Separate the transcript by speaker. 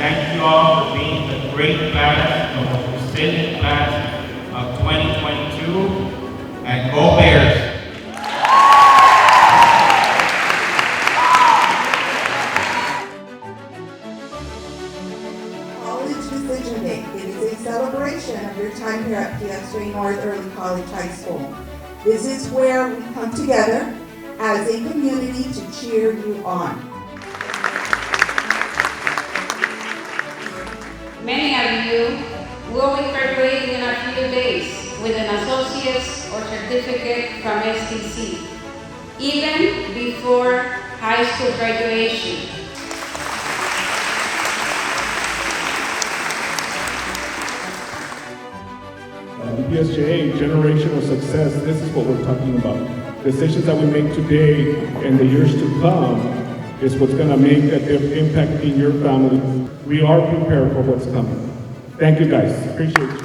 Speaker 1: thank you all for being the great class, the most resilient class of 2022, and go Bears!
Speaker 2: College Decision Day. It is a celebration of your time here at PF North Early College High School. This is where we come together as a community to cheer you on.
Speaker 3: Many of you will be graduating in a few days with an associate's or certificate from STC, even before high school graduation.
Speaker 4: PSJA, generational success, this is what we're talking about. Decisions that we make today and the years to come is what's going to make that impact in your family. We are prepared for what's coming. Thank you guys. Appreciate you.